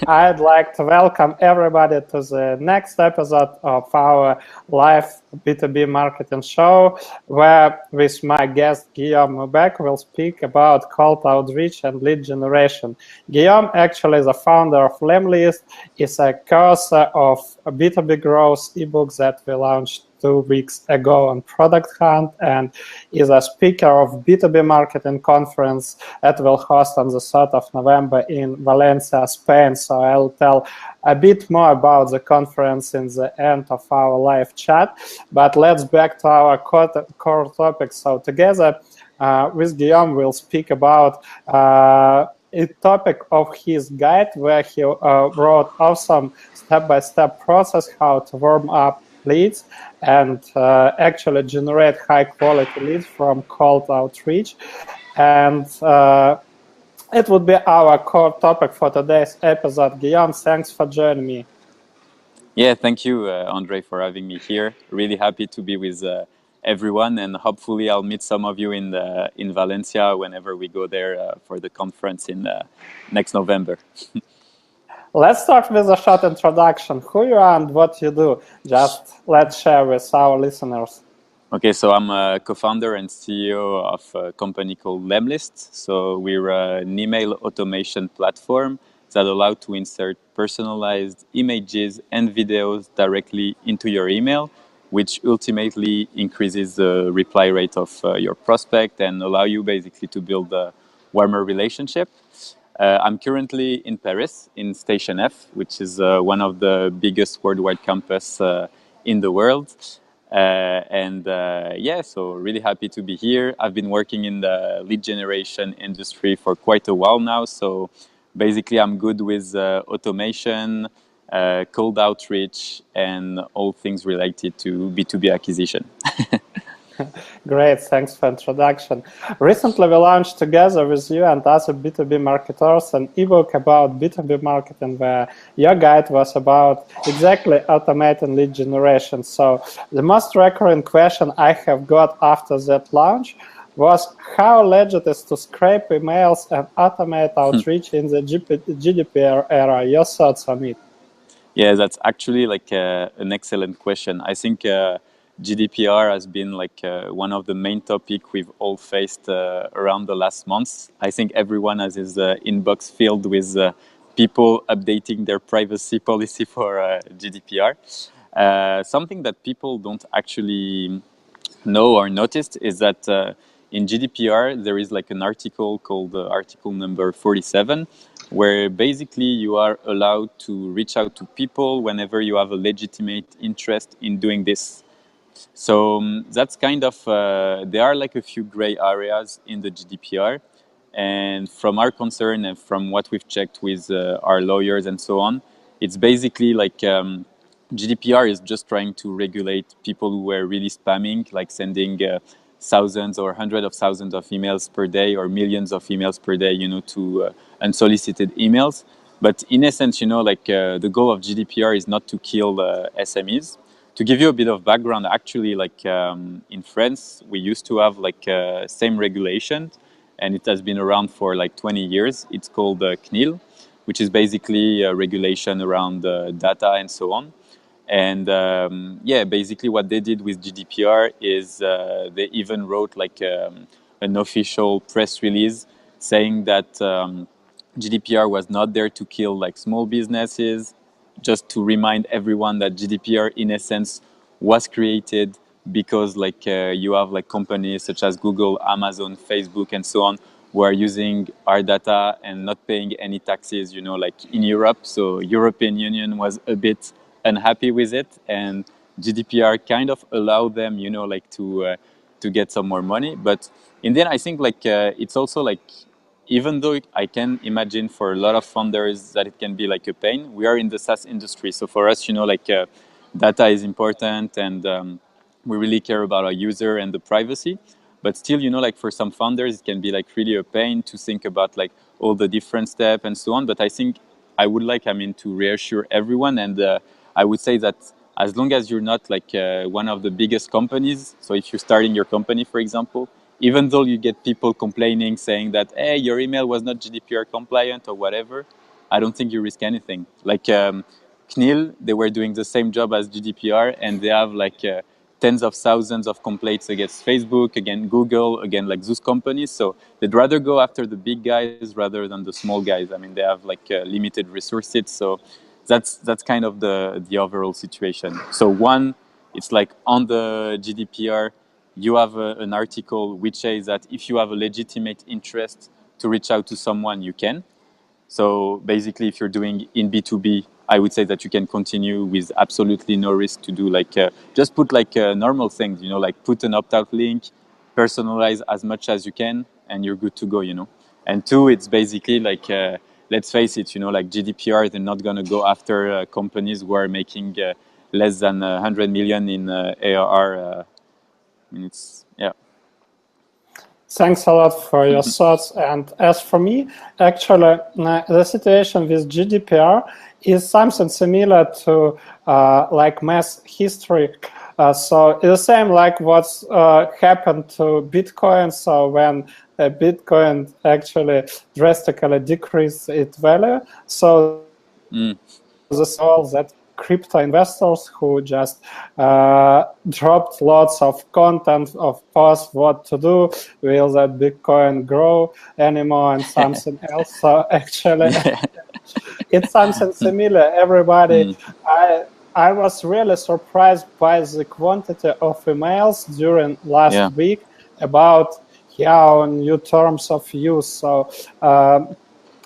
I'd like to welcome everybody to the next episode of our live B2B marketing show, where with my guest Guillaume Moubeche will speak about cold outreach and lead generation. Guillaume actually is the founder of Lemlist, is a co-author of a B2B growth ebook that we launched 2 weeks ago on Product Hunt, and is a speaker of B2B marketing conference that will host on the 3rd of November in Valencia, Spain. So I'll tell a bit more about the conference in the end of our live chat. But let's back to our core topic. So together with Guillaume, we'll speak about a topic of his guide where he wrote awesome step-by-step process how to warm up leads and actually generate high quality leads from cold outreach. And it would be our core topic for today's episode. Guillaume, thanks for joining me. Yeah, thank you, Andre, for having me here. Really happy to be with everyone, and hopefully I'll meet some of you in Valencia whenever we go there for the conference in next November. Let's start with a short introduction. Who you are and what you do. Just let's share with our listeners. Okay, so I'm a co-founder and CEO of a company called Lemlist. So we're an email automation platform that allows to insert personalized images and videos directly into your email, which ultimately increases the reply rate of your prospect and allow you basically to build a warmer relationship. I'm currently in Paris, in Station F, which is one of the biggest worldwide campus in the world. So really happy to be here. I've been working in the lead generation industry for quite a while now. So basically, I'm good with automation, cold outreach, and all things related to B2B acquisition. Great, thanks for introduction. Recently, we launched together with you and other B2B marketers an ebook about B2B marketing, where your guide was about exactly automating lead generation. So the most recurring question I have got after that launch was how legit is to scrape emails and automate outreach in the GDPR era. Your thoughts on it? Yeah, that's actually like an excellent question. I think GDPR has been like one of the main topics we've all faced around the last months. I think everyone has his inbox filled with people updating their privacy policy for GDPR. Something that people don't actually know or noticed is that in GDPR there is like an article called article number 47, where basically you are allowed to reach out to people whenever you have a legitimate interest in doing this. So that's kind of, there are like a few gray areas in the GDPR. And from our concern and from what we've checked with our lawyers and so on, it's basically like GDPR is just trying to regulate people who were really spamming, like sending thousands or hundreds of thousands of emails per day or millions of emails per day, to unsolicited emails. But in essence, like the goal of GDPR is not to kill SMEs. To give you a bit of background, actually, like in France, we used to have like same regulation, and it has been around for like 20 years. It's called CNIL, which is basically a regulation around data and so on. And basically what they did with GDPR is they even wrote like an official press release saying that GDPR was not there to kill like small businesses, just to remind everyone that GDPR in essence was created because like you have like companies such as Google, Amazon, Facebook, and so on, who are using our data and not paying any taxes, like in Europe. So European Union was a bit unhappy with it, and GDPR kind of allowed them, like to get some more money. But in the end, I think like it's also like, even though I can imagine for a lot of founders that it can be like a pain, we are in the SaaS industry. So for us, like data is important, and we really care about our user and the privacy. But still, like for some founders, it can be like really a pain to think about like all the different steps and so on. But I think I would like, to reassure everyone. And I would say that as long as you're not like one of the biggest companies, so if you're starting your company, for example, even though you get people complaining, saying that, hey, your email was not GDPR compliant or whatever, I don't think you risk anything. Like CNIL, they were doing the same job as GDPR, and they have like tens of thousands of complaints against Facebook, against Google, again like those companies. So they'd rather go after the big guys rather than the small guys. I mean, they have like limited resources, so that's kind of the overall situation. So one, it's like on the GDPR, you have an article which says that if you have a legitimate interest to reach out to someone, you can. So basically, if you're doing in B2B, I would say that you can continue with absolutely no risk to do like just put like normal things, you know, like put an opt-out link, personalize as much as you can, and you're good to go, you know. And two, it's basically like let's face it, you know, like GDPR, they're not going to go after companies who are making less than 100 million in ARR. I mean, it's yeah. Thanks a lot for your thoughts. And as for me, actually, the situation with GDPR is something similar to like mass history. So it's the same like what's happened to Bitcoin. So when Bitcoin actually drastically decreased its value, so the all that crypto investors who just dropped lots of content of posts what to do, will that Bitcoin grow anymore and something else. So actually it's something similar. Everybody, I was really surprised by the quantity of emails during last week about new terms of use. So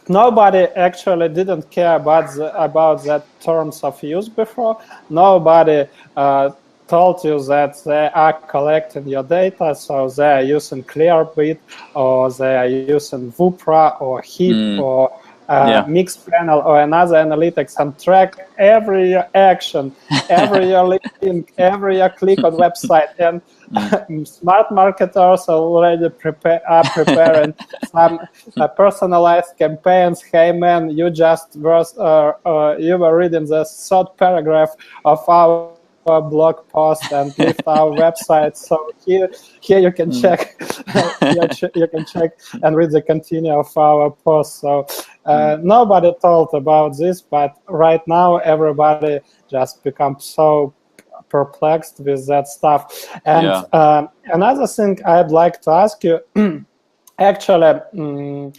nobody actually didn't care about that terms of use before. Nobody told you that they are collecting your data, so they are using Clearbit, or they are using Vupra or HIP or Mixpanel or another analytics, and track every your action, every your link, every your click on website. And smart marketers already are preparing some personalized campaigns. Hey man, you just you were reading the third paragraph of our blog post and left our website. So here you can check, you can check and read the continue of our post. So nobody thought about this, but right now everybody just becomes so perplexed with that stuff. And another thing I'd like to ask you, actually, you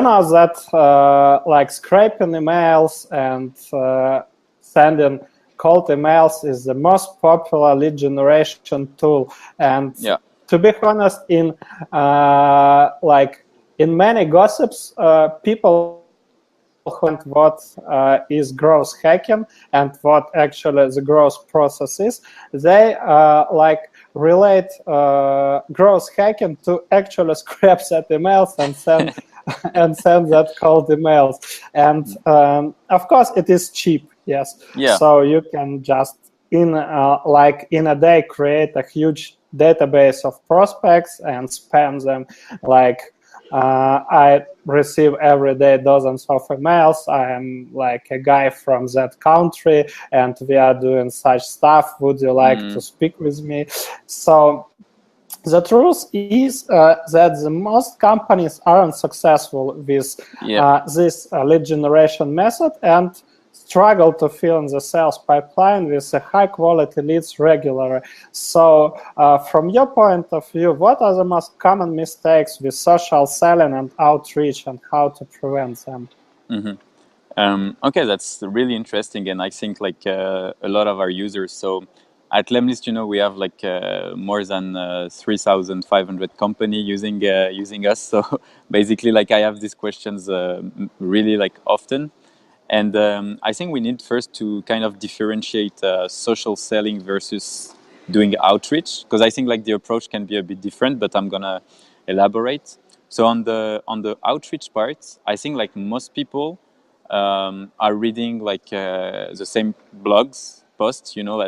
know that like scraping emails and sending cold emails is the most popular lead generation tool. And to be honest, in like in many gossips, people what is growth hacking and what actually the growth process is, they like relate growth hacking to actually scrap that emails and send and send that cold emails. And of course it is cheap, yes. So you can just in a day create a huge database of prospects and spam them. Like I receive every day dozens of emails. I am like a guy from that country and we are doing such stuff. Would you like to speak with me? So the truth is that the most companies aren't successful with this lead generation method and struggle to fill in the sales pipeline with high quality leads regularly. So from your point of view, what are the most common mistakes with social selling and outreach and how to prevent them? Okay, that's really interesting, and I think like a lot of our users. So at Lemlist, you know, we have like more than 3,500 company using us. So basically, like I have these questions really like often. And I think we need first to kind of differentiate social selling versus doing outreach, because I think like the approach can be a bit different, but I'm gonna elaborate. So on the outreach part, I think like most people are reading like the same blogs posts, you know,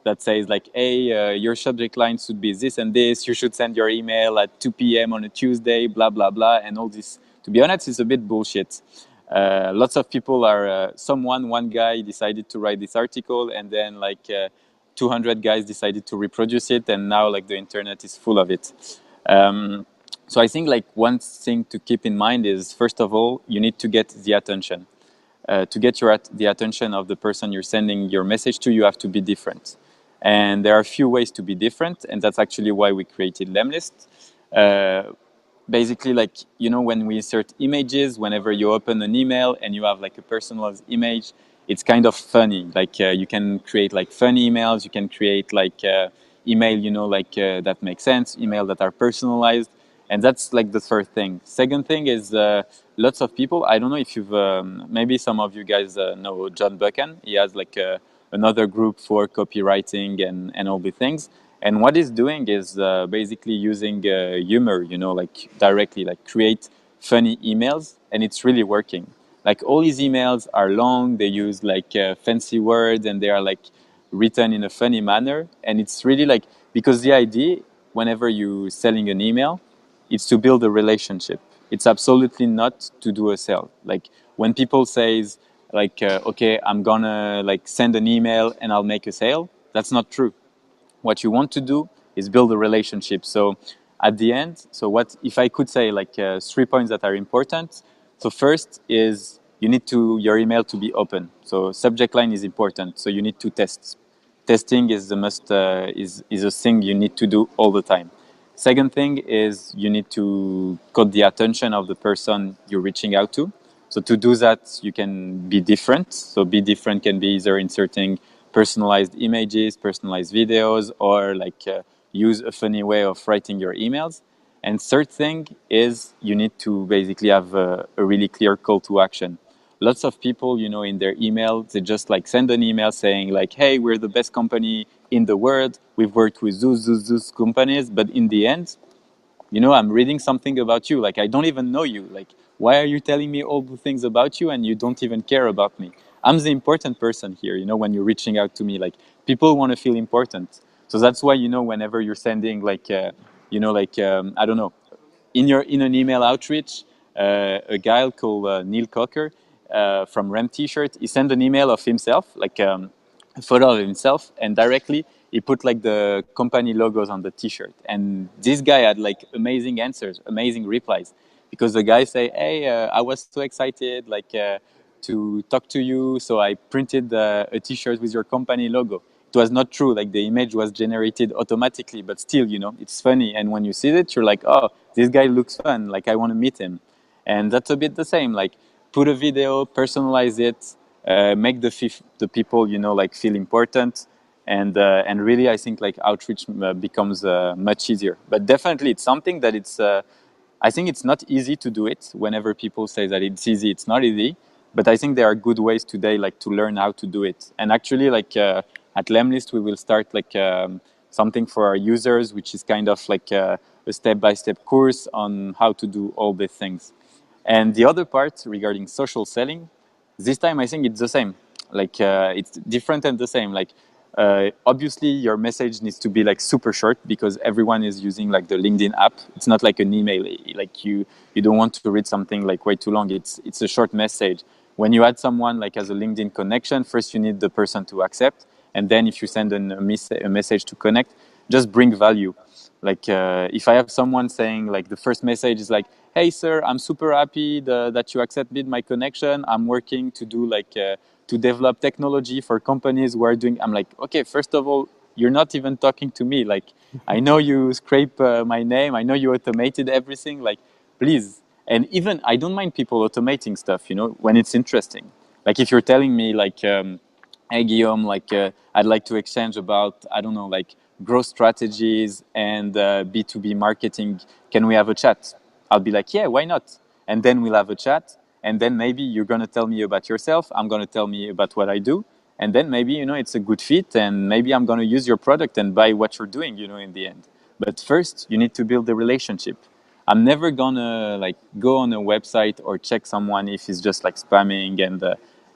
that says like, hey, your subject line should be this and this. You should send your email at 2 p.m. on a Tuesday, blah blah blah, and all this. To be honest, it's a bit bullshit. Lots of people are one guy decided to write this article, and then like 200 guys decided to reproduce it, and now like the internet is full of it. So I think like one thing to keep in mind is, first of all, you need to get the attention. To get the attention of the person you're sending your message to, you have to be different. And there are a few ways to be different, and that's actually why we created Lemlist. Uh, Basically, like, you know, when we insert images, whenever you open an email and you have like a personalized image, it's kind of funny. Like you can create like funny emails, you can create like email, you know, like that makes sense, email that are personalized. And that's like the third thing. Second thing is lots of people, I don't know if you've maybe some of you guys know John Buchan. He has like another group for copywriting and all the things. And what he's doing is basically using humor, you know, like directly, like create funny emails, and it's really working. Like all his emails are long, they use like fancy words, and they are like written in a funny manner. And it's really like, because the idea, whenever you're selling an email, it's to build a relationship. It's absolutely not to do a sale. Like when people says like, okay, I'm gonna like send an email and I'll make a sale, that's not true. What you want to do is build a relationship. So at the end, so what if I could say like 3 points that are important. So first is you need to your email to be open. So subject line is important. So you need to test. Testing is the must is a thing you need to do all the time. Second thing is you need to got the attention of the person you're reaching out to. So to do that, you can be different. So be different can be either inserting personalized images, personalized videos, or like use a funny way of writing your emails. And third thing is you need to basically have a really clear call to action. Lots of people, you know, in their email, they just like send an email saying like, hey, we're the best company in the world. We've worked with those companies. But in the end, you know, I'm reading something about you. Like, I don't even know you. Like, why are you telling me all the things about you and you don't even care about me? I'm the important person here, you know, when you're reaching out to me. Like, people want to feel important. So that's why, you know, whenever you're sending like, you know, like, I don't know, in an email outreach, a guy called Neil Cocker from Rem T-shirt, he sent an email of himself, like a photo of himself, and directly he put like the company logos on the T-shirt. And this guy had like amazing answers, amazing replies, because the guy say, "Hey, I was so excited, like to talk to you, so I printed a T-shirt with your company logo." It was not true. Like the image was generated automatically, but still, you know, it's funny. And when you see it, you're like, oh, this guy looks fun. Like I want to meet him. And that's a bit the same. Like put a video, personalize it, make the people, you know, like feel important. And really, I think like outreach becomes much easier. But definitely, it's something that it's. I think it's not easy to do it. Whenever people say that it's easy, it's not easy. But I think there are good ways today, like to learn how to do it. And actually, like at Lemlist, we will start like something for our users, which is kind of like a step-by-step course on how to do all these things. And the other part regarding social selling, this time I think it's the same. Like it's different and the same. Like obviously your message needs to be like super short because everyone is using like the LinkedIn app. It's not like an email. Like you don't want to read something like way too long. It's a short message. When you add someone like as a LinkedIn connection, first you need the person to accept, and then if you send a message to connect, just bring value. Like if I have someone saying like the first message is like, hey sir, I'm super happy that you accepted my connection. I'm working to do like to develop technology for companies who are doing. I'm like, okay, first of all, you're not even talking to me. Like I know you scrape my name, I know you automated everything, like please. And even I don't mind people automating stuff, you know, when it's interesting. Like if you're telling me like hey Guillaume, like I'd like to exchange about, I don't know, like growth strategies and B2B marketing. Can we have a chat? I'll be like, yeah, why not? And then we'll have a chat. And then maybe you're going to tell me about yourself. I'm going to tell me about what I do. And then maybe, you know, it's a good fit. And maybe I'm going to use your product and buy what you're doing, you know, in the end. But first, you need to build a relationship. I'm never going to like go on a website or check someone if he's just like spamming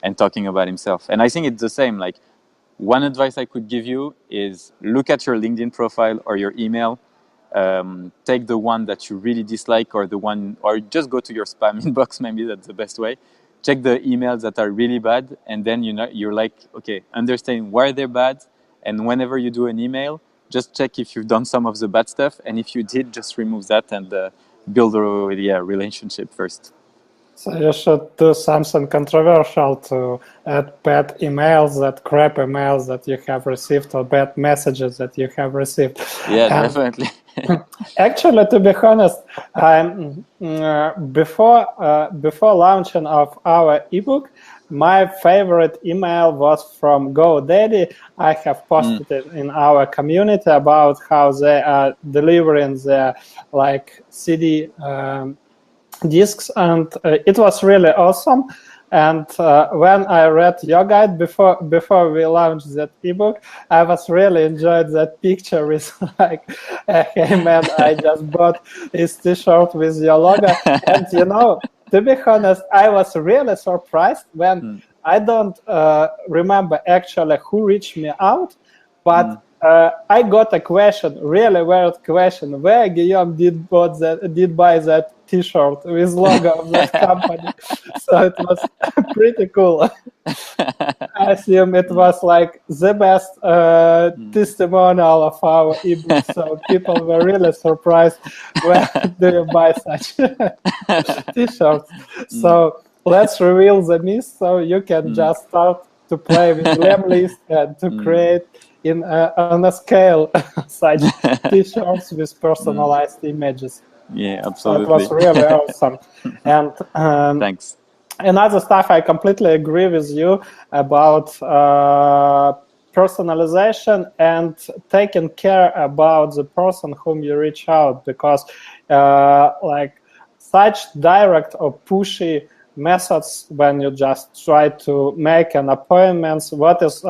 and talking about himself. And I think it's the same. Like one advice I could give you is look at your LinkedIn profile or your email. Take the one that you really dislike, or the one, or just go to your spam inbox. Maybe that's the best way. Check the emails that are really bad, and then you know you're like, okay, understand why they're bad, and whenever you do an email, just check if you've done some of the bad stuff, and if you did, just remove that build a relationship first. So you should do something controversial to add bad emails, that crap emails that you have received, or bad messages that you have received. Yeah, And definitely. actually, to be honest, before launching of our ebook, my favorite email was from GoDaddy. I have posted it in our community about how they are delivering their CD discs, and it was really awesome. And when I read your guide before we launched that ebook, I was really enjoyed that picture with hey man, I just bought this T-shirt with your logo. And to be honest, I was really surprised when I don't remember actually who reached me out, but I got a question, really weird question, where Guillaume did buy that T-shirt with logo of that company. So it was pretty cool. I assume it was like the best testimonial of our ebook. So people were really surprised, where do you buy such T-shirts? So let's reveal the myth, so you can just start to play with Lemlist and to create on a scale such T-shirts with personalized images. Yeah, absolutely. So it was really awesome. And thanks. Another stuff, I completely agree with you about personalization and taking care about the person whom you reach out, because such direct or pushy methods when you just try to make an appointment, what is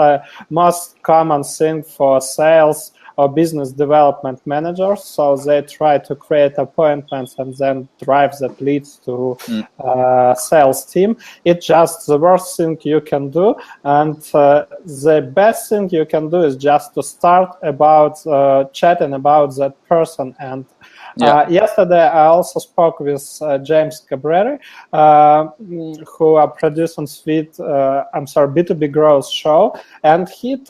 most common thing for sales or business development managers? So they try to create appointments and then drive that leads to sales team. It's just the worst thing you can do, and the best thing you can do is just to start about chatting about that person. And yesterday, I also spoke with James Cabrera, who are producing B2B Growth show, and he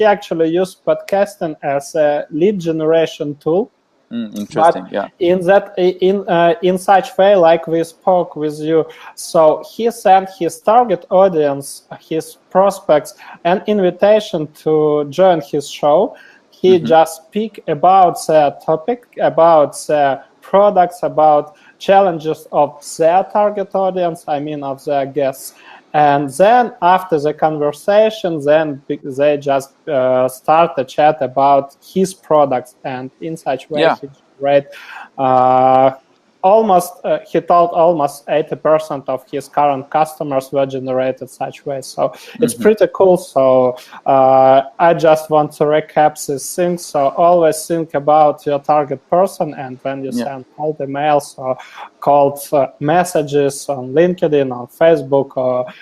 actually used podcasting as a lead generation tool. Interesting. But in such way, like we spoke with you, so he sent his target audience, his prospects, an invitation to join his show. He just speak about their topic, about their products, about challenges of their target audience, I mean of their guests. And then after the conversation, then they just start a chat about his products, and in such way he generate he told almost 80% of his current customers were generated such way. So it's pretty cool. So I just want to recap these things. So always think about your target person, and when you send cold emails or cold messages on LinkedIn, on Facebook, or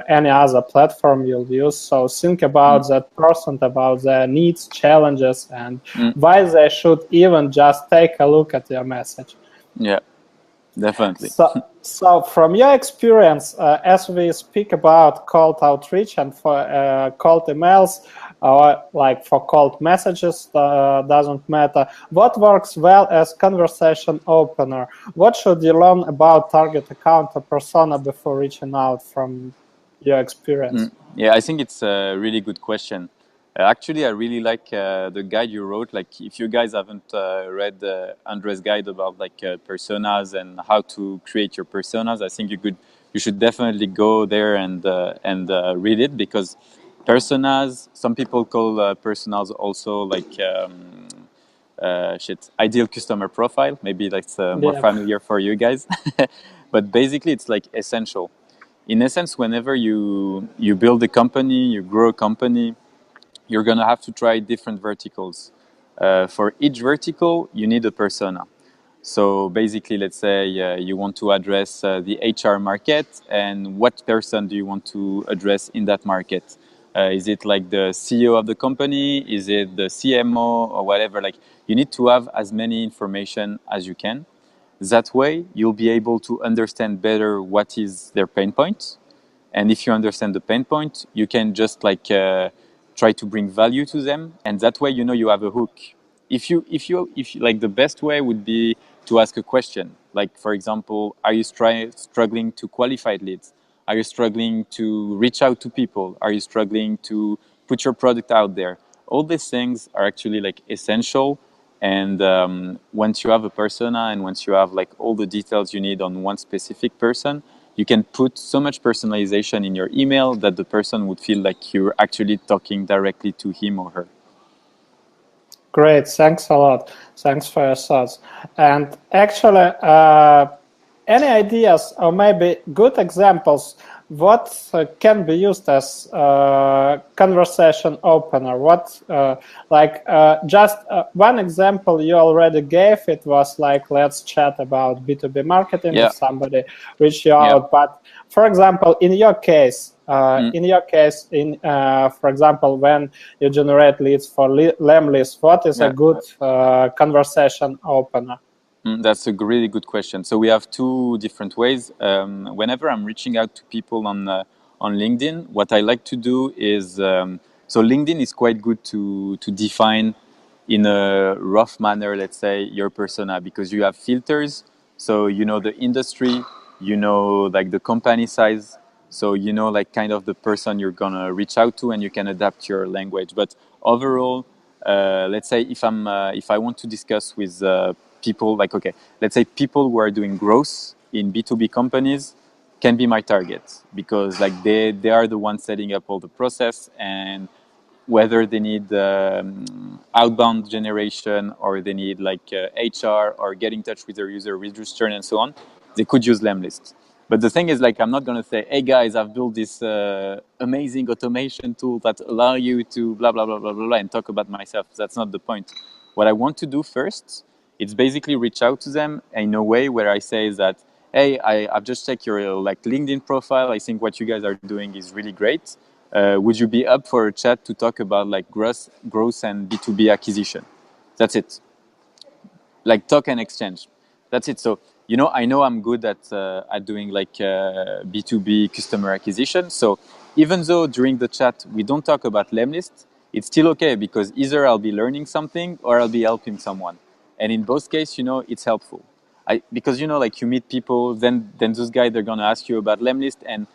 any other platform you'll use. So think about that person, about their needs, challenges, and why they should even just take a look at your message. Yeah, definitely. So from your experience, as we speak about cold outreach and for cold emails, or like for cold messages, doesn't matter, what works well as conversation opener? What should you learn about target account or persona before reaching out from your experience? Yeah, I think it's a really good question. Actually, I really like the guide you wrote. Like, if you guys haven't read Andre's guide about personas and how to create your personas, I think you should definitely go there and read it, because personas. Some people call personas also ideal customer profile. Maybe that's more familiar for you guys. But basically, it's like essential. In essence, whenever you build a company, you grow a company, you're going to have to try different verticals. For each vertical, you need a persona. So basically, let's say you want to address the HR market, and what person do you want to address in that market? Is it like the CEO of the company? Is it the CMO or whatever? Like, you need to have as many information as you can. That way, you'll be able to understand better what is their pain point. And if you understand the pain point, you can just try to bring value to them, and that way you have a hook. If you like, the best way would be to ask a question. Like, for example, are you struggling to qualify leads? Are you struggling to reach out to people? Are you struggling to put your product out there? All these things are actually like essential. And once you have a persona and once you have like all the details you need on one specific person, you can put so much personalization in your email that the person would feel like you're actually talking directly to him or her. Great, thanks a lot. Thanks for your thoughts. And actually, any ideas or maybe good examples what can be used as conversation opener? What just one example you already gave, it was like, let's chat about B2B marketing if somebody reached you out. But for example, in your case, for example, when you generate leads for Lemlist, what is a good conversation opener? That's a really good question. So we have two different ways. Whenever I'm reaching out to people on LinkedIn, what I like to do is so LinkedIn is quite good to define in a rough manner, let's say, your persona, because you have filters. So you know the industry, you know like the company size, so you know like kind of the person you're gonna reach out to, and you can adapt your language. But overall, let's say if I want to discuss with people, like, okay, let's say people who are doing growth in B2B companies can be my target, because like they are the ones setting up all the process, and whether they need outbound generation or they need like HR or get in touch with their user, reduce churn and so on, they could use Lemlist. But the thing is, like, I'm not going to say, hey guys, I've built this amazing automation tool that allow you to blah, blah, blah, blah, blah, blah, and talk about myself. That's not the point. What I want to do first, it's basically reach out to them in a way where I say that, hey, I've just checked your like LinkedIn profile. I think what you guys are doing is really great. Would you be up for a chat to talk about like growth and B2B acquisition? That's it. Like talk and exchange. That's it. So, you know I'm good at doing like B2B customer acquisition. So even though during the chat we don't talk about Lemlist, it's still okay, because either I'll be learning something or I'll be helping someone. And in both cases, it's helpful. Because like you meet people, then those guys, they're gonna ask you about Lemlist and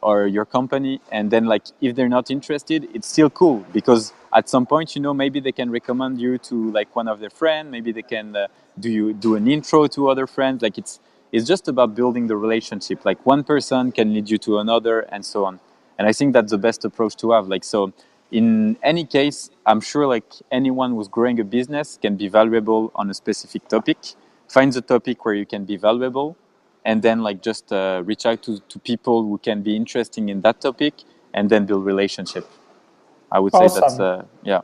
or your company, and then like if they're not interested, it's still cool, because at some point maybe they can recommend you to like one of their friends, maybe they can do an intro to other friends. Like it's just about building the relationship, like one person can lead you to another and so on. And I think that's the best approach to have. Like, so in any case, I'm sure like anyone who's growing a business can be valuable on a specific topic. Find the topic where you can be valuable, and then like just reach out to people who can be interesting in that topic, and then build relationship. I would say that's yeah.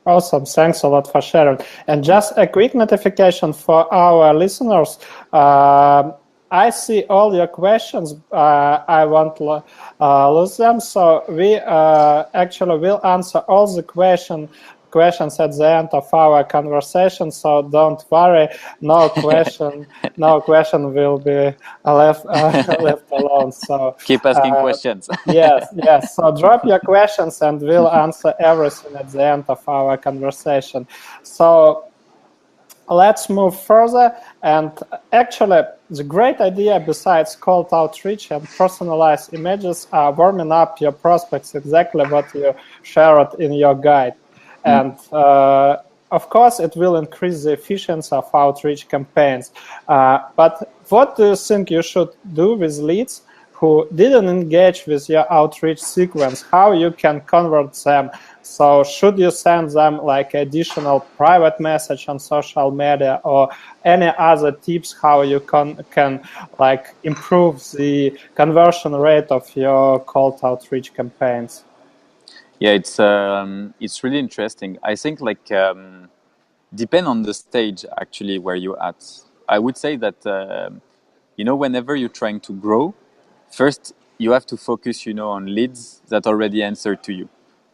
Awesome. Thanks a lot for sharing. And just a quick notification for our listeners. I see all your questions. I won't lose them. So we actually will answer all the questions at the end of our conversation. So don't worry. No question will be left alone. So keep asking questions. Yes. So drop your questions and we'll answer everything at the end of our conversation. So let's move further. And actually, the great idea besides cold outreach and personalized images are warming up your prospects, exactly what you shared in your guide. And of course, it will increase the efficiency of outreach campaigns. But what do you think you should do with leads who didn't engage with your outreach sequence? How you can convert them? So should you send them like additional private message on social media, or any other tips how you can like improve the conversion rate of your cold outreach campaigns? Yeah, it's really interesting. I think like depend on the stage actually where you're at. I would say that whenever you're trying to grow, first you have to focus on leads that already answer to you,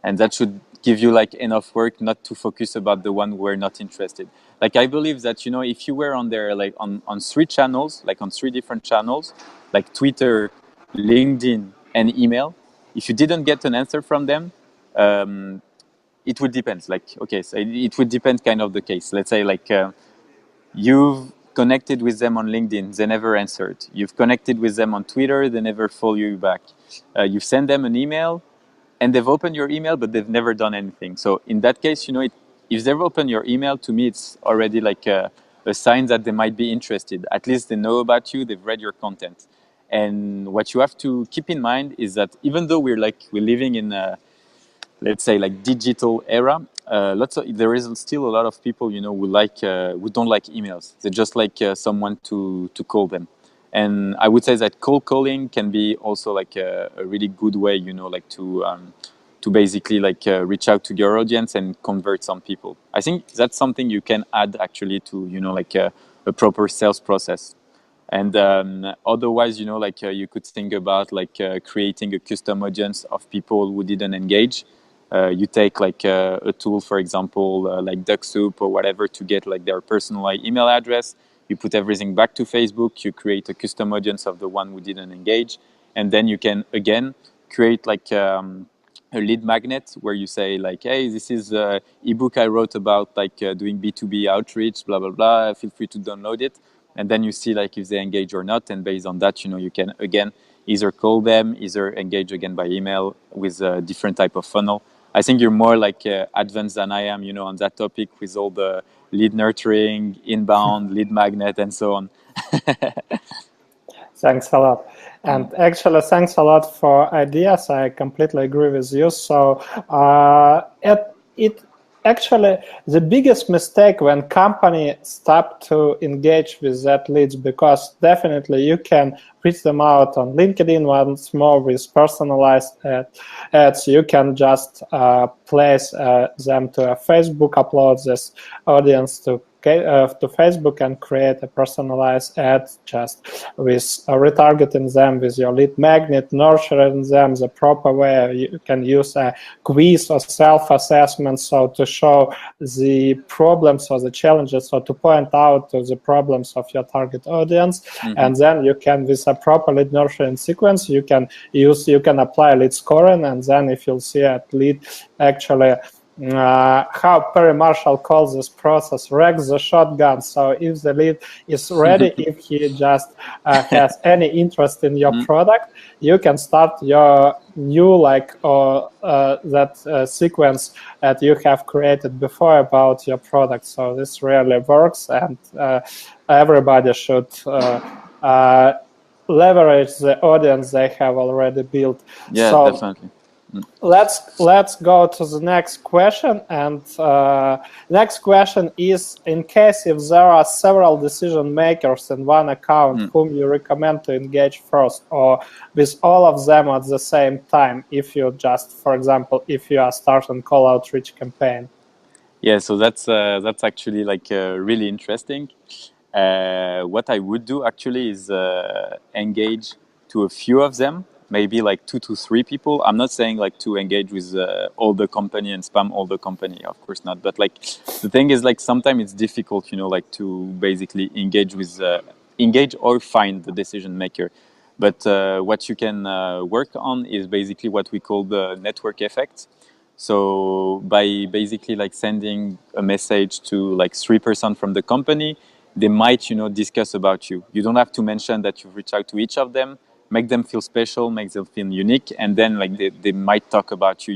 and that should give you like enough work not to focus about the one who are not interested. Like I believe that if you were on there like on three channels, like on three different channels, like Twitter, LinkedIn, and email, if you didn't get an answer from them, it would depend. Like, okay, so it would depend kind of the case. Let's say like you've connected with them on LinkedIn, they never answered. You've connected with them on Twitter, they never follow you back. You've sent them an email, and they've opened your email, but they've never done anything. So in that case, if they've opened your email, to me, it's already like a sign that they might be interested. At least they know about you, they've read your content. And what you have to keep in mind is that even though we're living in a, let's say, like digital era, there is still a lot of people, who don't like emails. They just like someone to call them. And I would say that cold calling can be also like a really good way, to basically reach out to your audience and convert some people. I think that's something you can add actually to, a proper sales process. And otherwise, you could think about creating a custom audience of people who didn't engage. You take a tool, for example, like DuckSoup or whatever, to get their personalized email address. You put everything back to Facebook. You create a custom audience of the one who didn't engage, and then you can again create a lead magnet where you say hey, this is an ebook I wrote about doing B2B outreach, blah blah blah. Feel free to download it, and then you see if they engage or not, and based on that, you can again either call them, either engage again by email with a different type of funnel. I think you're more advanced than I am, on that topic with all the lead nurturing, inbound, lead magnet, and so on. Thanks a lot. And actually, thanks a lot for ideas. I completely agree with you. So it actually, the biggest mistake when company stop to engage with that leads, because definitely you can reach them out on LinkedIn once more with personalized ads. You can just place them to a Facebook, upload this audience to Facebook and create a personalized ad just with retargeting them with your lead magnet, nurturing them the proper way. You can use a quiz or self-assessment, so to show the problems or the challenges, or to point out to the problems of your target audience. And then you can, with a proper lead nurturing sequence, you can apply lead scoring, and then if you'll see a lead actually how Perry Marshall calls this process, wrecks the shotgun. So if the lead is ready, if he just has any interest in your product, you can start your new that sequence that you have created before about your product. So this really works, and everybody should leverage the audience they have already built. Yeah, so, definitely. Let's go to the next question, and next question is: in case if there are several decision makers in one account, whom you recommend to engage first, or with all of them at the same time, if you just, for example, if you are starting call outreach campaign? Yeah, so that's actually really interesting. What I would do actually is engage to a few of them, maybe 2 to 3 people. I'm not saying to engage with all the company and spam all the company, of course not. But the thing is sometimes it's difficult, to basically engage or find the decision maker. But what you can work on is basically what we call the network effect. So by basically sending a message to 3% from the company, they might discuss about you. You don't have to mention that you've reached out to each of them. Make them feel special, make them feel unique, and then they might talk about you,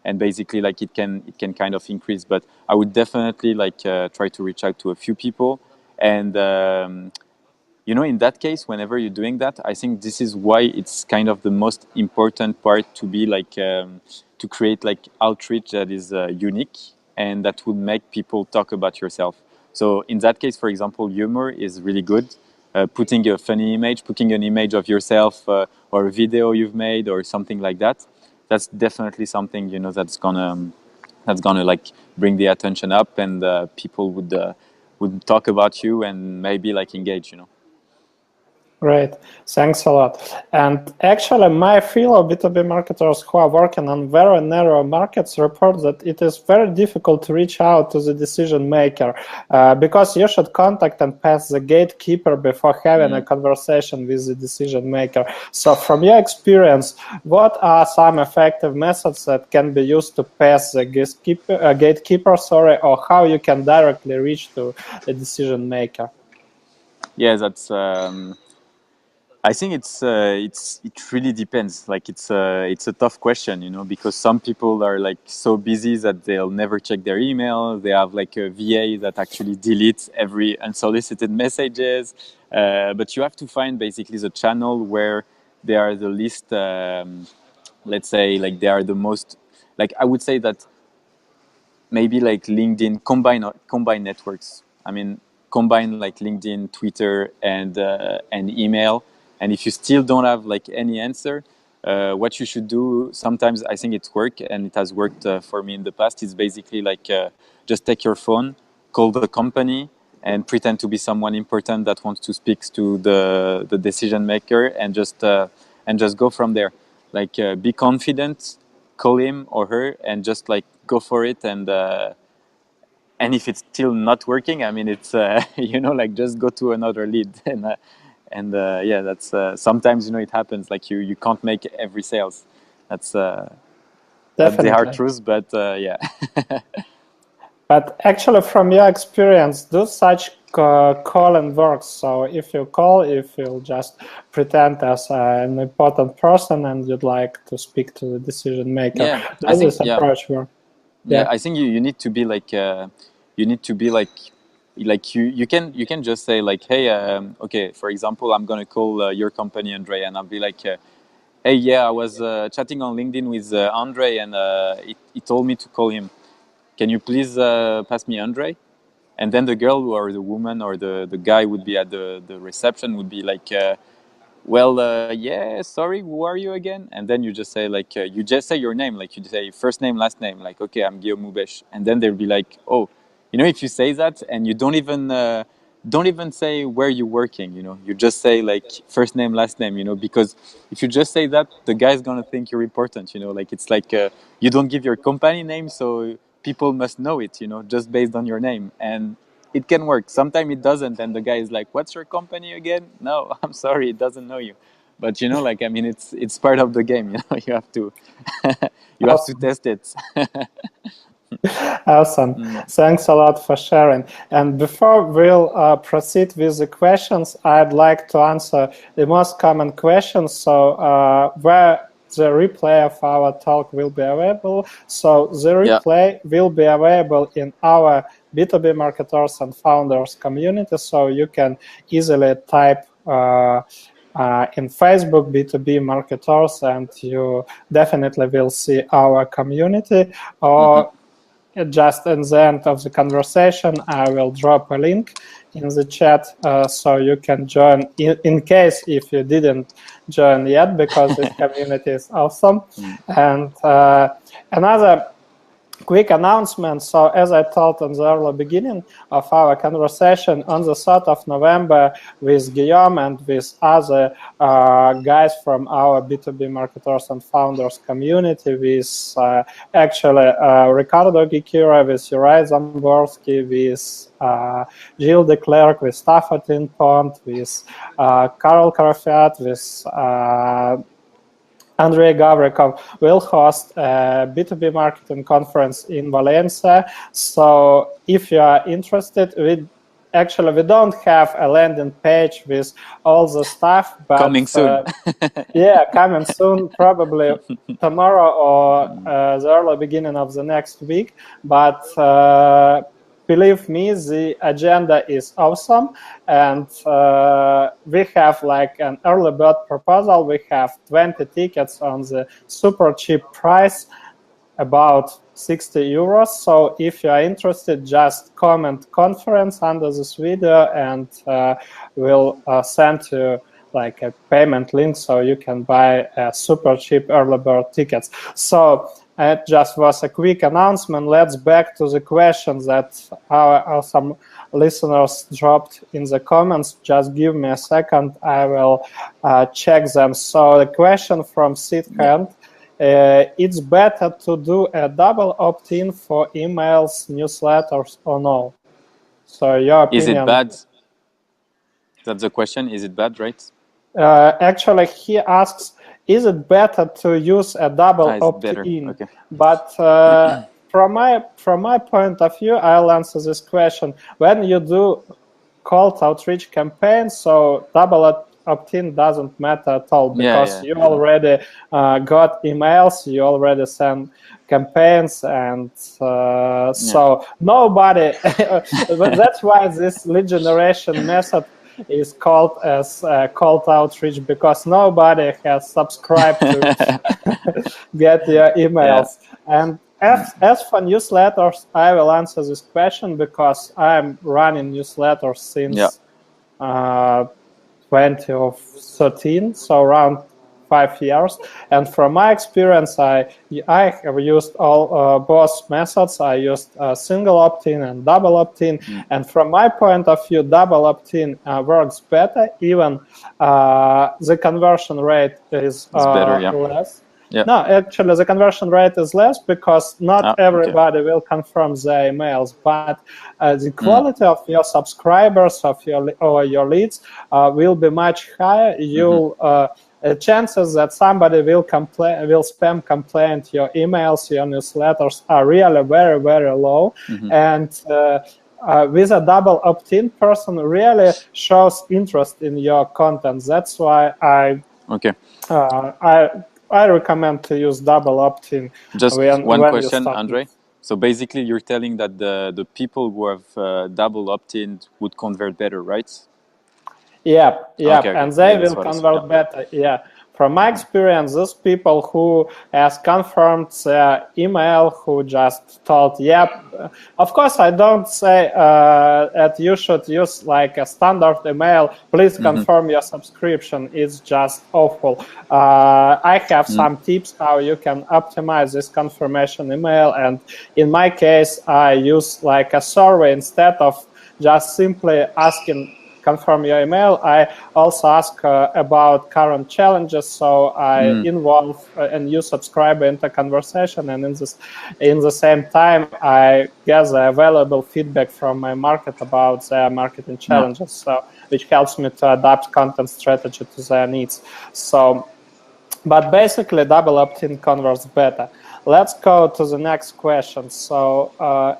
and basically it can kind of increase. But I would definitely try to reach out to a few people, and in that case, whenever you're doing that, I think this is why it's kind of the most important part to be to create outreach that is unique and that would make people talk about yourself. So in that case, for example, humor is really good. Putting a funny image, putting an image of yourself or a video you've made or something like that, that's definitely something that's gonna bring the attention up, and people would talk about you and maybe engage. Great, thanks a lot. And actually, my fellow B2B marketers who are working on very narrow markets report that it is very difficult to reach out to the decision maker because you should contact and pass the gatekeeper before having a conversation with the decision maker. So from your experience, what are some effective methods that can be used to pass the gatekeeper, or how you can directly reach to the decision maker? Yeah, that's. I think it really depends. Like it's a tough question, you know, because some people are like so busy that they'll never check their email. They have like a VA that actually deletes every unsolicited messages. But you have to find basically the channel where they are the least. Let's say like they are the most. Like I would say that maybe like LinkedIn combine networks. I mean, combine like LinkedIn, Twitter, and email. And if you still don't have like any answer, what you should do, sometimes I think it's worked and it has worked for me in the past, is basically like just take your phone, call the company, and pretend to be someone important that wants to speak to the decision maker, and just go from there. Like be confident, call him or her, and just like go for it. And if it's still not working, I mean, it's you know, like just go to another lead. And yeah, that's sometimes, you know, it happens. Like you can't make every sales. That's the hard Definitely. truth. But yeah. But actually, from your experience, do such calling works? So if you call, if you just pretend as an important person and you'd like to speak to the decision maker, Yeah, I does think, this yeah. approach work? Yeah, Yeah. I think you need to be like you need to be like you can just say like, hey, okay, for example, I'm gonna call your company, Andre, and I'll be like, hey, yeah, I was chatting on LinkedIn with Andre, and he told me to call him. Can you please pass me Andre? And then the girl or the woman or the guy would be at the reception, would be like, well, yeah, sorry, who are you again? And then you just say like, you just say your name, like you say first name, last name, like, okay, I'm Guillaume Moubeche. And then they'll be like, oh, you know, if you say that and you don't even say where you're working, you know, you just say like first name, last name, you know, because if you just say that, the guy's gonna think you're important, you know, like it's like you don't give your company name, so people must know it, you know, just based on your name. And it can work. Sometimes it doesn't, and the guy is like, "What's your company again?" No, I'm sorry, it doesn't know you. But you know, like I mean, it's part of the game. You know, you have to you have to Awesome. test it. Awesome. Thanks a lot for sharing. And before we'll proceed with the questions, I'd like to answer the most common questions. So where the replay of our talk will be available. So the Yeah. replay will be available in our B2B marketers and founders community. So you can easily type in Facebook B2B marketers, and you definitely will see our community. Or just in the end of the conversation, I will drop a link in the chat so you can join in case if you didn't join yet, because this community is awesome. And another quick announcement. So as I told in the early beginning of our conversation, on the 3rd of November with Guillaume and with other guys from our B2B marketers and founders community, with actually Ricardo Gikira, with Uri Zamborsky, with Gilles de Klerk, with Stafford Pont, with Carol Karafiat, with Andrei Gavrikov will host a B2B marketing conference in Valencia. So if you are interested, we don't have a landing page with all the stuff, but Coming soon. yeah, coming soon, probably tomorrow or the early beginning of the next week. But believe me, the agenda is awesome, and we have like an early bird proposal. We have 20 tickets on the super cheap price, about 60 euros. So if you are interested, just comment conference under this video, and we'll send you like a payment link so you can buy super cheap early bird tickets. So it just was a quick announcement. Let's back to the questions that some listeners dropped in the comments. Just give me a second. I will check them. So the question from Sid Hand. It's better to do a double opt-in for emails, newsletters, or no? So your opinion. Is it bad? That's the question. Is it bad, right? Actually, he asks, is it better to use a double opt-in? Okay. But from my point of view, I'll answer this question. When you do cold outreach campaign, so double opt-in doesn't matter at all, because you already got emails, you already sent campaigns, and so nobody that's why this lead generation method is called as cold outreach, because nobody has subscribed to get your emails. And as for newsletters, I will answer this question because I'm running newsletters since 2013, so around 5 years. And from my experience, I have used all both methods. I used single opt-in and double opt-in. And from my point of view, double opt-in works better. Even the conversion rate is better, less. No, actually, the conversion rate is less because not everybody will confirm their emails, but the quality of your subscribers, of your leads, will be much higher. Chances that somebody will spam complaint your emails, your newsletters are really very, very low. And with a double opt-in, person really shows interest in your content. That's why I recommend to use double opt-in. Just one question, Andre. So basically, you're telling that the people who have double opt-in would convert better, right? Yeah, and they will convert better. Yeah. From my experience, those people who has confirmed their email, who just told, of course, I don't say that you should use like a standard email, please confirm your subscription. It's just awful. I have some tips how you can optimize this confirmation email. And in my case, I use like a survey instead of just simply asking confirm your email. I also ask about current challenges, so I involve a new subscriber into conversation, and in the same time I gather available feedback from my market about their marketing challenges, so which helps me to adapt content strategy to their needs. So, but basically double opt-in converts better. Let's go to the next question. So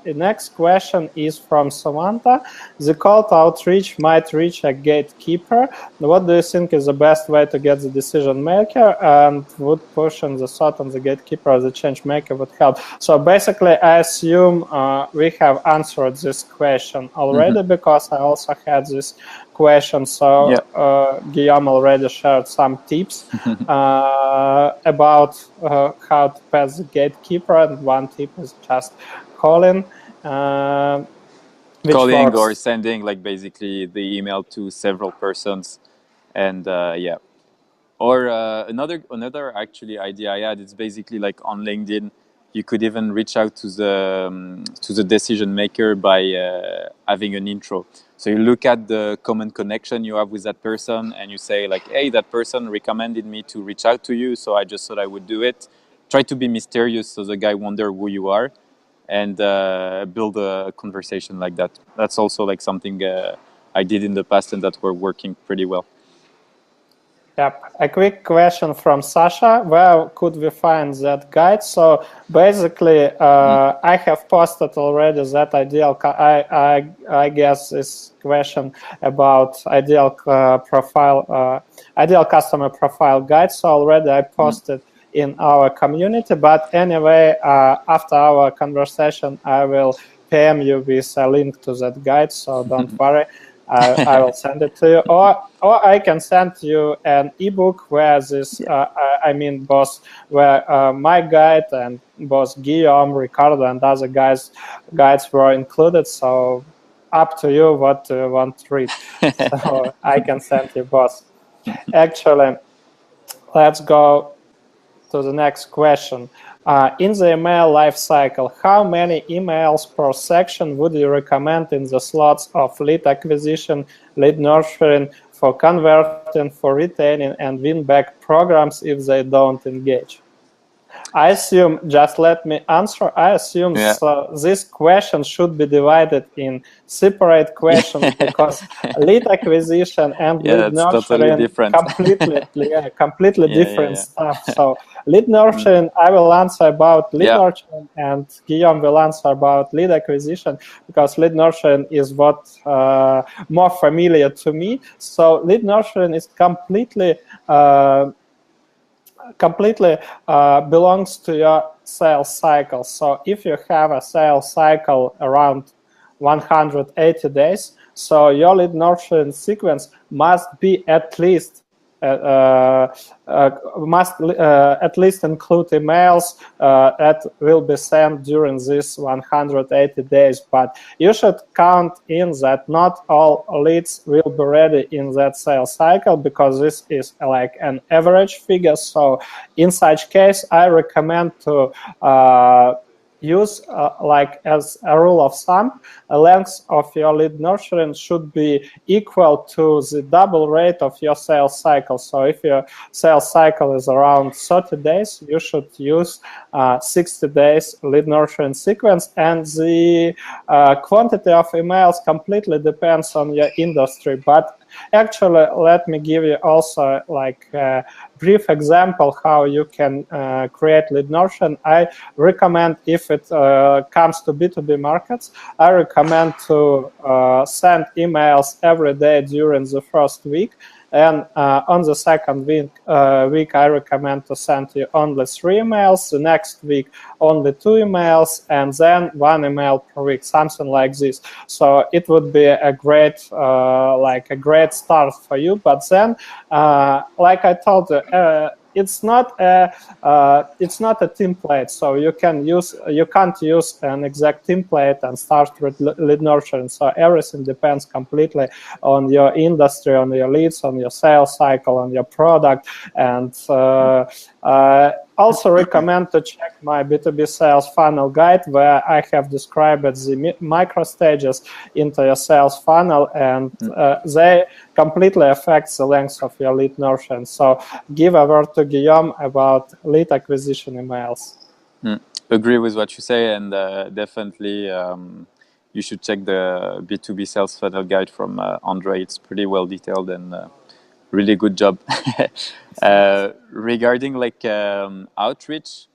the next question is from Samantha. The cold outreach might reach a gatekeeper. What do you think is the best way to get the decision maker, and would pushing the thought on the gatekeeper or the change maker would help? So basically, I assume we have answered this question already, because I also had this question. So Guillaume already shared some tips about how to pass the gatekeeper, and one tip is just calling. Calling or sending like basically the email to several persons, and or another actually idea I had, it's basically like on LinkedIn you could even reach out to the decision maker by having an intro. So you look at the common connection you have with that person, and you say like, hey, that person recommended me to reach out to you, so I just thought I would do it. Try to be mysterious so the guy wonder who you are, and build a conversation like that. That's also like something I did in the past, and that were working pretty well. Yep. A quick question from Sasha. Where could we find that guide? So basically, I have posted already that ideal. I guess this question about ideal customer profile guide. So already I posted in our community. But anyway, after our conversation, I will PM you with a link to that guide. So don't worry. I will send it to you, or I can send you an ebook where this, both where my guide and both Guillaume, Ricardo, and other guides were included. So up to you what you want to read. So I can send you both. Actually, let's go to the next question. In the email lifecycle, how many emails per section would you recommend in the slots of lead acquisition, lead nurturing, for converting, for retaining, and win-back programs if they don't engage? I assume, just let me answer, I assume this question should be divided in separate questions because lead acquisition and lead that's totally nurturing different. completely different stuff. So lead nurturing, I will answer about lead nurturing and Guillaume will answer about lead acquisition because lead nurturing is what more familiar to me. So lead nurturing is completely belongs to your sales cycle. So if you have a sales cycle around 180 days, so your lead nurturing sequence must be at least at least include emails that will be sent during this 180 days. But you should count in that not all leads will be ready in that sales cycle because this is like an average figure. So in such case, I recommend to use like as a rule of thumb, a length of your lead nurturing should be equal to the double rate of your sales cycle. So if your sales cycle is around 30 days, you should use 60 days lead nurturing sequence, and the quantity of emails completely depends on your industry. But actually, let me give you also like a brief example how you can create lead nurturing. I recommend, if it comes to B2B markets, I recommend to send emails every day during the first week. And on the second week, I recommend to send you only 3 emails. The next week, only 2 emails, and then 1 email per week, something like this. So it would be a great, like a great start for you. But then, like I told you, it's not a template, so you can't use an exact template and start with lead nurturing. So everything depends completely on your industry, on your leads, on your sales cycle, on your product. And also recommend to check my B2B sales funnel guide, where I have described the micro stages into your sales funnel, and they completely affect the length of your lead nurturing. So give a word to Guillaume about lead acquisition emails. Agree with what you say, and definitely you should check the B2B sales funnel guide from Andre. It's pretty well detailed and really good job. Regarding like outreach,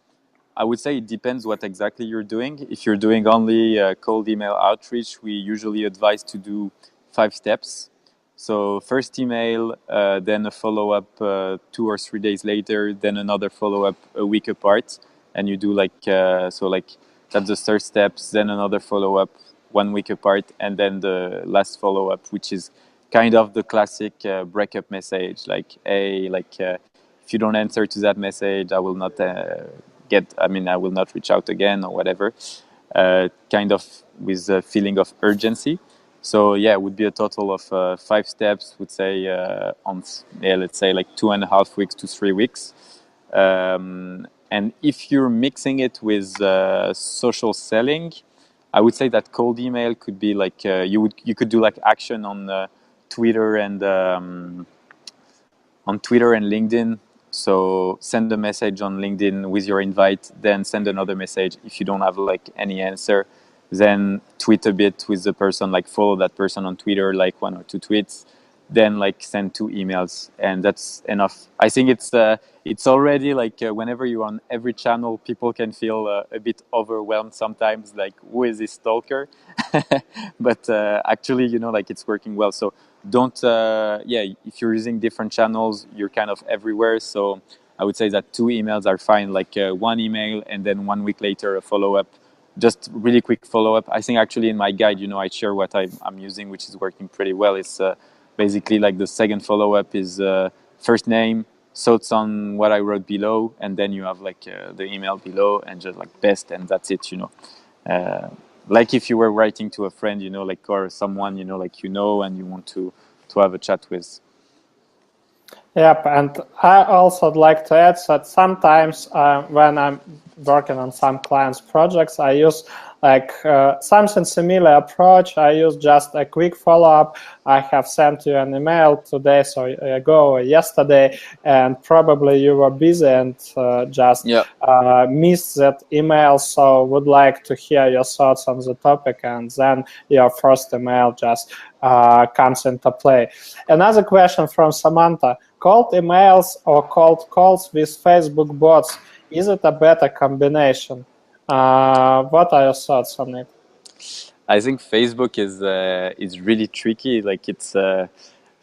I would say it depends what exactly you're doing. If you're doing only cold email outreach, we usually advise to do 5 steps. So first email, then a follow-up 2 or 3 days later, then another follow-up a week apart. And you do like, so like that's the third steps, then another follow-up 1 week apart, and then the last follow-up, which is kind of the classic breakup message, like, hey, like if you don't answer to that message, I will not I will not reach out again or whatever, kind of with a feeling of urgency. So yeah, it would be a total of 5 steps, would say let's say like 2.5 weeks to 3 weeks. And if you're mixing it with social selling, I would say that cold email could be like you could do like action on Twitter and LinkedIn. So send a message on LinkedIn with your invite, then send another message. If you don't have like any answer, then tweet a bit with the person, like follow that person on Twitter, like 1 or 2 tweets, then like send 2 emails, and that's enough. I think it's already like whenever you're on every channel, people can feel a bit overwhelmed sometimes, like who is this stalker? But actually, like it's working well. So don't if you're using different channels, you're kind of everywhere. So I would say that 2 emails are fine, like 1 email and then 1 week later a follow-up, just really quick follow-up. I think actually in my guide, I share what I'm using, which is working pretty well. It's basically like the second follow-up is first name, thoughts on what I wrote below, and then you have like the email below and just like best, and that's it. Like if you were writing to a friend, like, or someone, like, and you want to have a chat with. Yep, and I also would like to add that sometimes when I'm working on some clients' projects, I use like something similar approach. I use just a quick follow-up. I have sent you an email today, so ago or yesterday, and probably you were busy and just missed that email. So would like to hear your thoughts on the topic, and then your first email just comes into play. Another question from Samantha: cold emails or cold calls with Facebook bots? Is it a better combination? What are your thoughts on it? I think Facebook is really tricky. Like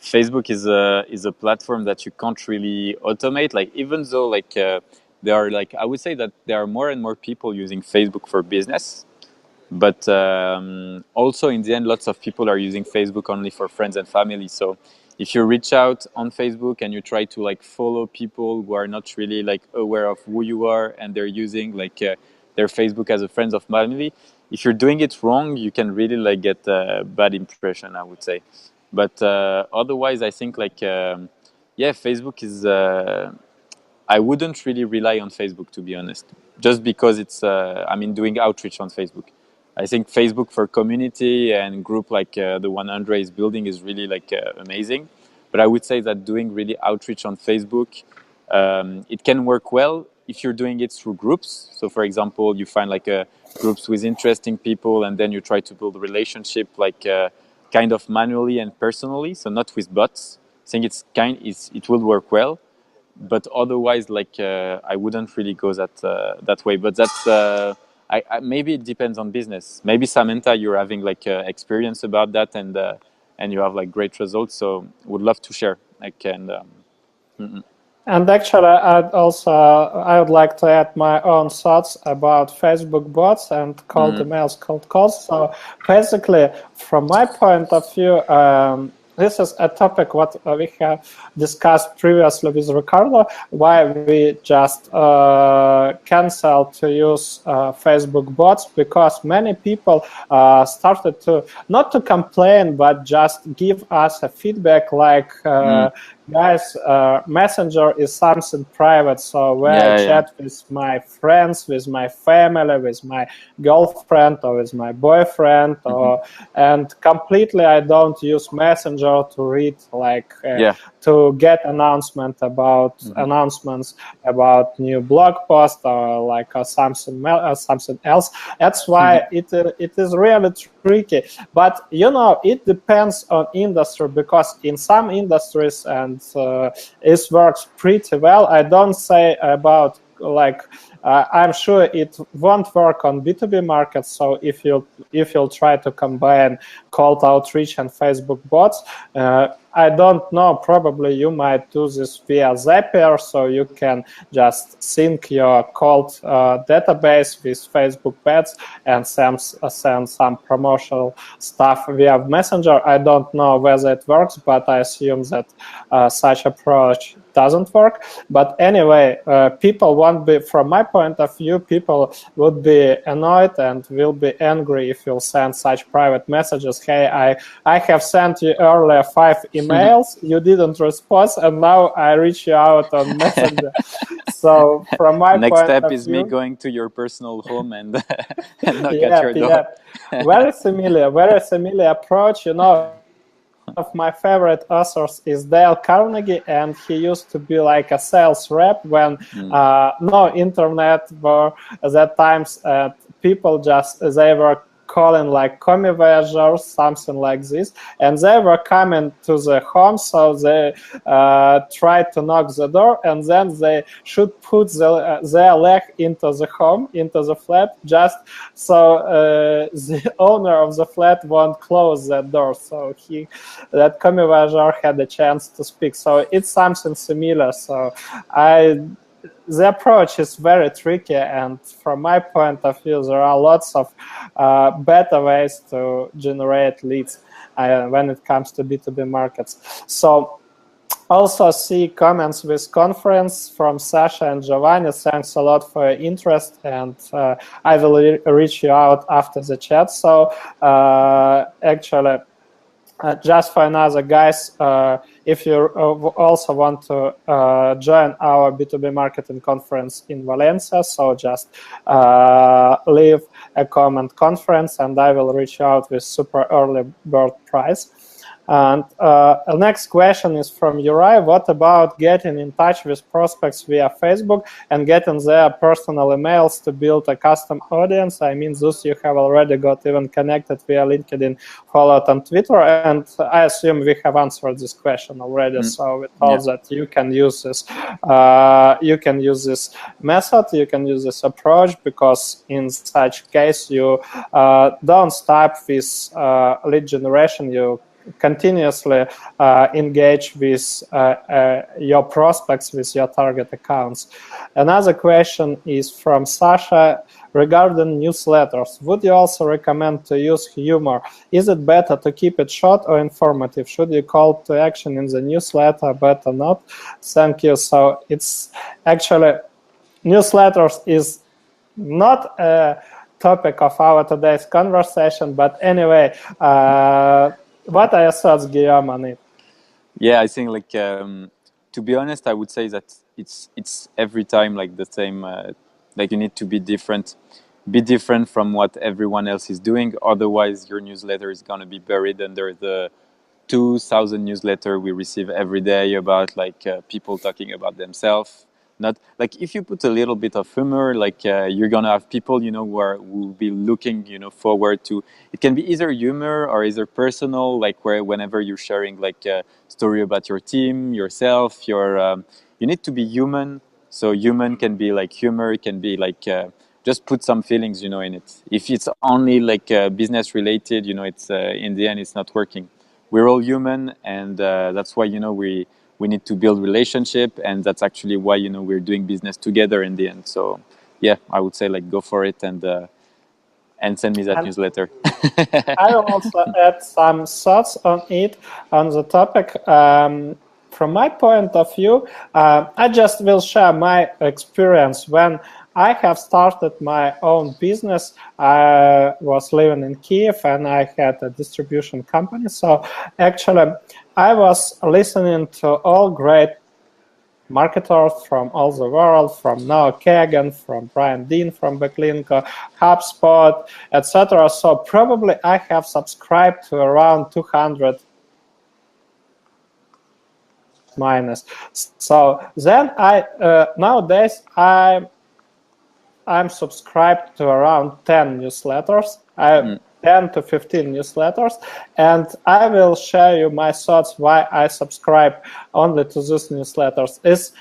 Facebook is a platform that you can't really automate. Like even though there are I would say that there are more and more people using Facebook for business, but also in the end, lots of people are using Facebook only for friends and family. So if you reach out on Facebook and you try to follow people who are not really aware of who you are and they're using their Facebook as a friend of family, if you're doing it wrong, you can really get a bad impression, I would say. But otherwise, I think Facebook is. I wouldn't really rely on Facebook, to be honest, just because it's. Doing outreach on Facebook. I think Facebook for community and group the one Andre is building is really amazing. But I would say that doing really outreach on Facebook, it can work well if you're doing it through groups. So for example, you find groups with interesting people, and then you try to build a relationship kind of manually and personally. So not with bots. I think it will work well. But otherwise, I wouldn't really go that way. But that's maybe it depends on business. Maybe Samantha, you're having experience about that, and you have great results. So would love to share. And actually, I would like to add my own thoughts about Facebook bots and cold emails, cold calls. So basically, from my point of view, this is a topic what we have discussed previously with Ricardo, why we just cancel to use Facebook bots, because many people started to, not to complain, but just give us a feedback guys, Messenger is something private, so where I chat with my friends, with my family, with my girlfriend or with my boyfriend, and completely I don't use Messenger to read to get announcements about new blog post or something else. That's why it is really tricky. But it depends on industry, because in some industries and it works pretty well. I don't say about I'm sure it won't work on B2B markets. So if you'll try to combine cold outreach and Facebook bots, I don't know, probably you might do this via Zapier, so you can just sync your cold database with Facebook bots and send some promotional stuff via Messenger. I don't know whether it works, but I assume that such approach doesn't work. But anyway, people won't be, from my point of view, people would be annoyed and will be angry if you'll send such private messages. Hey, I have sent you earlier 5 emails, you didn't respond, and now I reach you out on Messenger. So from my next point step of is view, me going to your personal home and knock at your door. Very similar approach. One of my favorite authors is Dale Carnegie, and he used to be a sales rep when no internet were at that times. People they were calling commie voyageurs, something like this, and they were coming to the home, so they tried to knock the door, and then they should put their leg into the home, into the flat, just so the owner of the flat won't close that door. So that commie voyageur had a chance to speak. So it's something similar. So the approach is very tricky, and from my point of view, there are lots of better ways to generate leads when it comes to B2B markets. So also see comments with conference from Sasha and Giovanni. Thanks a lot for your interest, and I will reach you out after the chat. So actually, just for another guys, if you also want to join our B2B marketing conference in Valencia, so just leave a comment conference and I will reach out with super early bird price. And the next question is from Uri. What about getting in touch with prospects via Facebook and getting their personal emails to build a custom audience? I mean, those you have already got even connected via LinkedIn, followed on Twitter, and I assume we have answered this question already. So we told that you can use this. You can use this method. You can use this approach because in such case you don't stop with lead generation. You continuously engage with your prospects, with your target accounts. Another question is from Sasha regarding newsletters. Would you also recommend to use humor? Is it better to keep it short or informative? Should you call to action in the newsletter? Better not. Thank you. So it's actually newsletters is not a topic of our today's conversation, but anyway, what are your thoughts, Guillaume, on it? Yeah, I think like to be honest, I would say that it's every time like the same. Like you need to be different from what everyone else is doing. Otherwise, your newsletter is gonna be buried under the 2,000 newsletter we receive every day about like people talking about themselves. Not like if you put a little bit of humor, like you're gonna have people, you know, who will be looking, you know, forward to. It can be either humor or either personal, like where whenever you're sharing like a story about your team, yourself, you need to be human. So human can be like humor, it can be like just put some feelings, you know, in it. If it's only like business related, you know, it's in the end it's not working. We're all human, and that's why, you know, we need to build relationship, and that's actually why, you know, we're doing business together in the end. So yeah, I would say like go for it and send me that newsletter. I will also add some thoughts on it, on the topic. From my point of view, I just will share my experience. When I have started my own business, I was living in Kiev and I had a distribution company. So actually, I was listening to all great marketers from all the world, from Noah Kagan, from Brian Dean from Backlinko, HubSpot, etc. So probably I have subscribed to around 200 minus. So then nowadays I'm subscribed to around 10 newsletters. 10 to 15 newsletters, and I will share you my thoughts why I subscribe only to these newsletters. It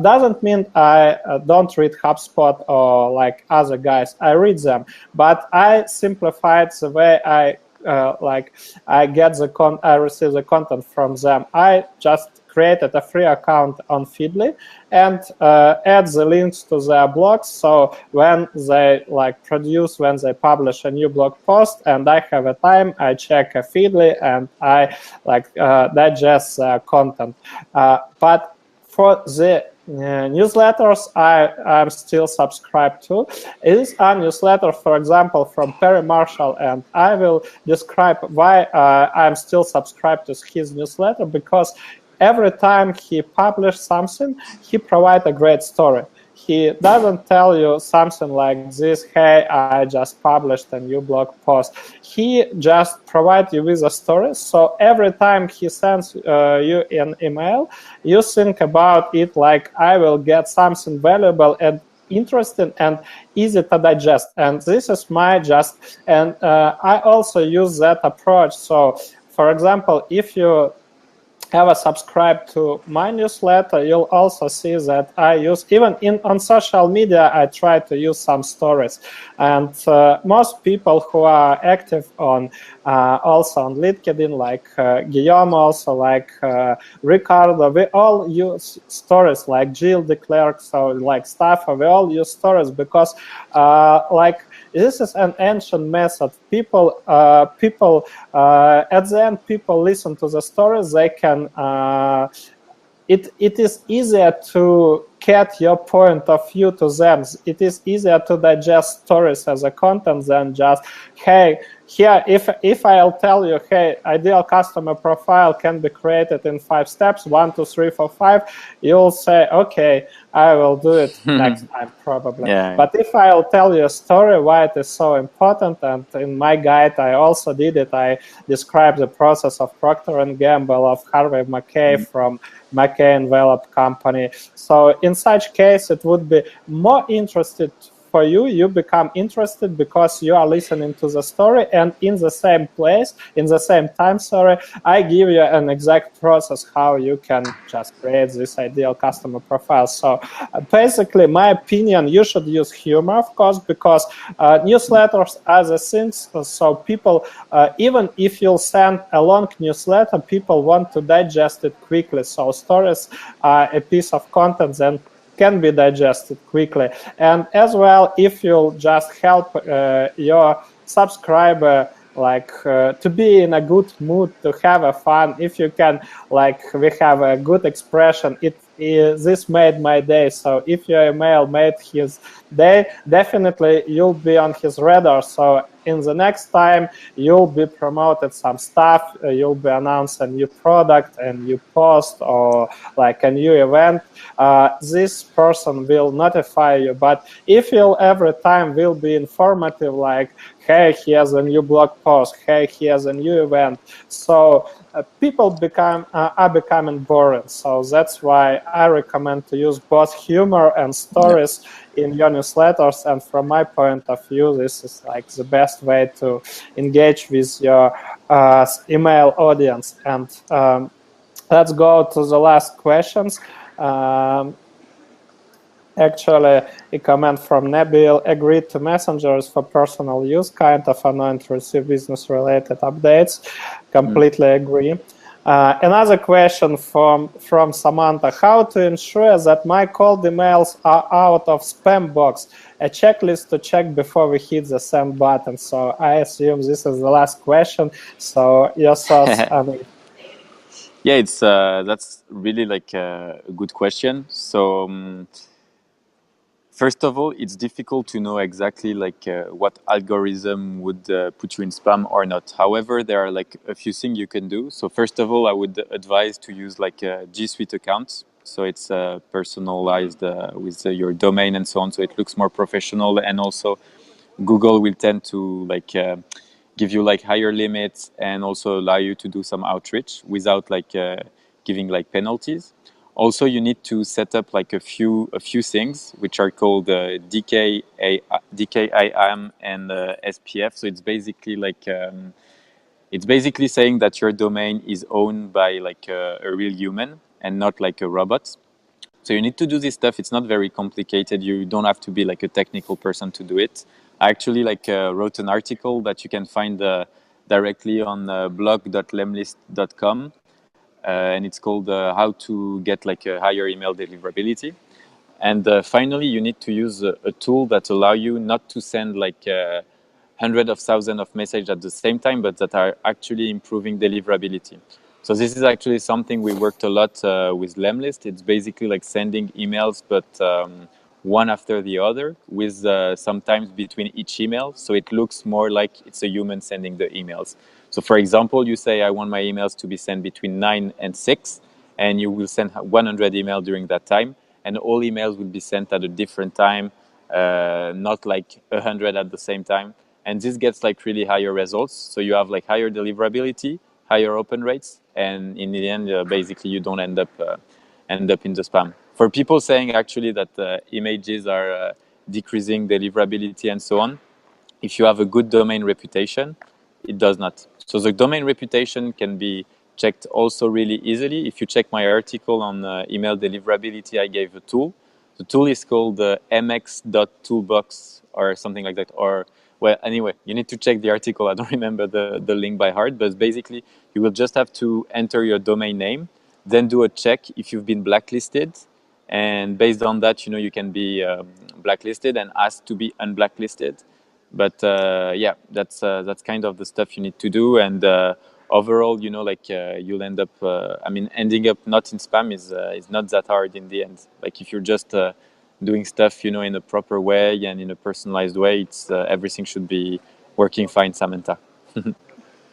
doesn't mean I don't read HubSpot or like other guys. I read them, but I simplified the way I I receive the content from them. I just created a free account on Feedly and add the links to their blogs. So when they when they publish a new blog post and I have a time, I check a Feedly and I digest their content. But for the newsletters I'm still subscribed to. It is a newsletter, for example, from Perry Marshall, and I will describe why I'm still subscribed to his newsletter, because every time he publishes something, he provides a great story. He doesn't tell you something like this, hey, I just published a new blog post. He just provides you with a story. So every time he sends you an email, you think about it like, I will get something valuable and interesting and easy to digest. And this is I also use that approach. So, for example, if you ever subscribe to my newsletter, you'll also see that I use, even on social media, I try to use some stories. And most people who are active on also on LinkedIn, like Guillaume, also like Ricardo, we all use stories, like Jill Declerc, so like Stafford, we all use stories because this is an ancient method. People at the end, people listen to the stories. They can. It is easier to get your point of view to them. It is easier to digest stories as a content than just, hey, here, if I'll tell you, hey, ideal customer profile can be created in 5 steps, 1, 2, 3, 4, 5, you'll say, okay, I will do it next time probably. Yeah. But if I'll tell you a story why it is so important, and in my guide I also did it, I describe the process of Procter & Gamble, of Harvey Mackay from Mackay Envelope Company. So in such case, it would be more interested for you. You become interested because you are listening to the story, and in the same place, in the same time, I give you an exact process how you can just create this ideal customer profile. So basically, my opinion, you should use humor, of course, because newsletters are the things. So people, even if you'll send a long newsletter, people want to digest it quickly. So stories are a piece of content then can be digested quickly. And as well, if you'll just help your subscriber to be in a good mood, to have a fun, if you can, like we have a good expression, this made my day. So if your email made his day, definitely you'll be on his radar. So in the next time you'll be promoted some stuff, you'll be announced a new product, a new post, or like a new event, this person will notify you. But if you'll every time will be informative, like, hey, he has a new blog post, hey, he has a new event, so people are becoming boring. So that's why I recommend to use both humor and stories in your newsletters. And from my point of view, this is like the best way to engage with your email audience. And let's go to the last questions. Actually, a comment from Nabil: agreed to messengers for personal use, kind of annoying to receive business-related updates. Completely agree. Another question from Samantha: how to ensure that my cold emails are out of spam box? A checklist to check before we hit the send button. So I assume this is the last question. So your thoughts on it? Yeah, it's that's really like a good question. So first of all, it's difficult to know exactly like what algorithm would put you in spam or not. However, there are like a few things you can do. So first of all, I would advise to use like a G Suite account. So it's personalized with your domain and so on. So it looks more professional, and also Google will tend to like give you like higher limits and also allow you to do some outreach without like giving like penalties. Also, you need to set up like a few things which are called DKIM and SPF. So it's basically like it's basically saying that your domain is owned by like a real human and not like a robot. So you need to do this stuff. It's not very complicated. You don't have to be like a technical person to do it. I actually like wrote an article that you can find directly on blog.lemlist.com, and it's called "How to Get like a Higher Email Deliverability." And finally, you need to use a tool that allow you not to send like hundreds of thousands of messages at the same time, but that are actually improving deliverability. So this is actually something we worked a lot with Lemlist. It's basically like sending emails, but one after the other, with sometimes between each email. So it looks more like it's a human sending the emails. So for example, you say, I want my emails to be sent between 9 and 6, and you will send 100 emails during that time. And all emails will be sent at a different time, not like 100 at the same time. And this gets like really higher results. So you have like higher deliverability, higher open rates, and in the end, basically, you don't end up in the spam. For people saying actually that images are decreasing deliverability and so on, if you have a good domain reputation, it does not. So the domain reputation can be checked also really easily. If you check my article on email deliverability, I gave a tool. The tool is called mx.toolbox or something like that. Or, well, anyway, you need to check the article. I don't remember the link by heart, but basically you will just have to enter your domain name, then do a check if you've been blacklisted. And based on that, you know, you can be blacklisted and asked to be unblacklisted. But yeah, that's kind of the stuff you need to do. And overall, you know, like you'll end up. I mean, ending up not in spam is not that hard in the end. Like if you're just doing stuff, you know, in a proper way and in a personalized way, it's everything should be working fine, Samantha.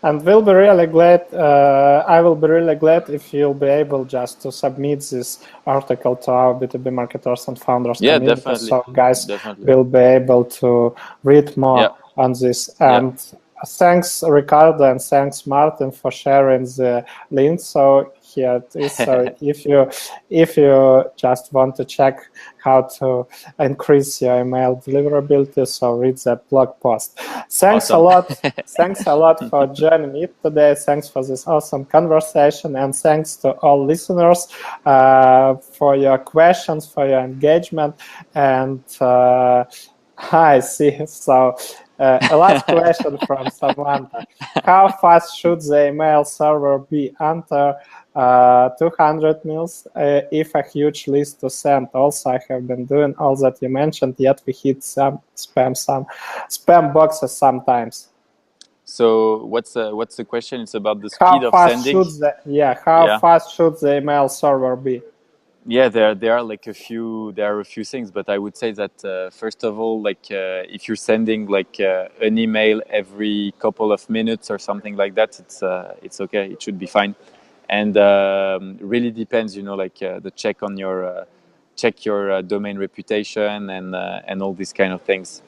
And we'll be really glad. I will be really glad if you'll be able just to submit this article to our B2B marketers and founders Yeah, community, definitely. so guys Definitely. will be able to read more Yeah. on this. Yeah. And thanks, Ricardo, and thanks, Martin, for sharing the link. So here it is. So if you just want to check how to increase your email deliverability, so read that blog post. Thanks Awesome. a lot. Thanks a lot for joining me today. Thanks for this awesome conversation, and thanks to all listeners for your questions, for your engagement, and I see. So a last question from Samantha. How fast should the email server be under 200 mils if a huge list to send? Also, I have been doing all that you mentioned, yet we hit some spam boxes sometimes. So what's the question? It's about the How speed of fast sending. how fast should the email server be? Yeah, there are like a few things, but I would say that first of all, like if you're sending like an email every couple of minutes or something like that, it's okay. It should be fine, and really depends, like the check your domain reputation and all these kind of things.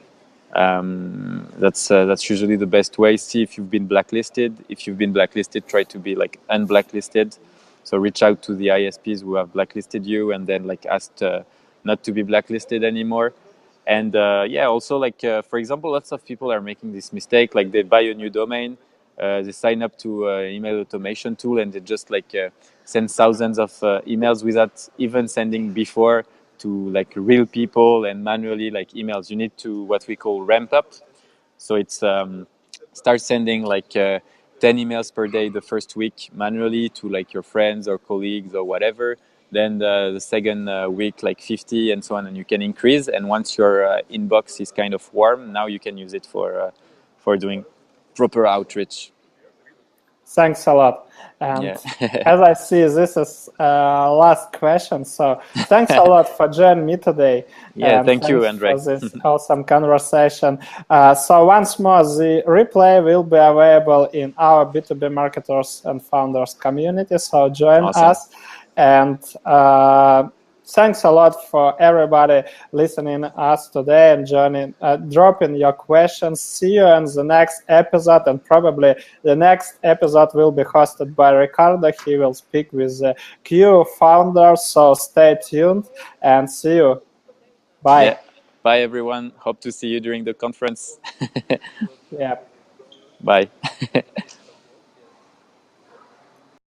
That's usually the best way. See if you've been blacklisted. If you've been blacklisted, try to be like unblacklisted. So reach out to the ISPs who have blacklisted you, and then like ask not to be blacklisted anymore. And yeah, also like for example, lots of people are making this mistake. Like they buy a new domain, they sign up to email automation tool, and they just like send thousands of emails without even sending before to like real people and manually like emails. You need to what we call ramp up. So it's start sending like 10 emails per day the first week manually to like your friends or colleagues or whatever. Then the second week like 50 and so on, and you can increase. And once your inbox is kind of warm, now you can use it for doing proper outreach. Thanks a lot. And Yeah. as I see, this is last question. So thanks a lot for joining me today. Yeah, And thank you, thanks Andre. for this awesome conversation. So once more, the replay will be available in our B2B marketers and founders community. So join Awesome. us. And thanks a lot for everybody listening us today and joining, dropping your questions. See you in the next episode, and probably the next episode will be hosted by Ricardo. He will speak with the Q founders, so stay tuned and see you. Bye. Yeah. Bye, everyone. Hope to see you during the conference. Yeah. Bye.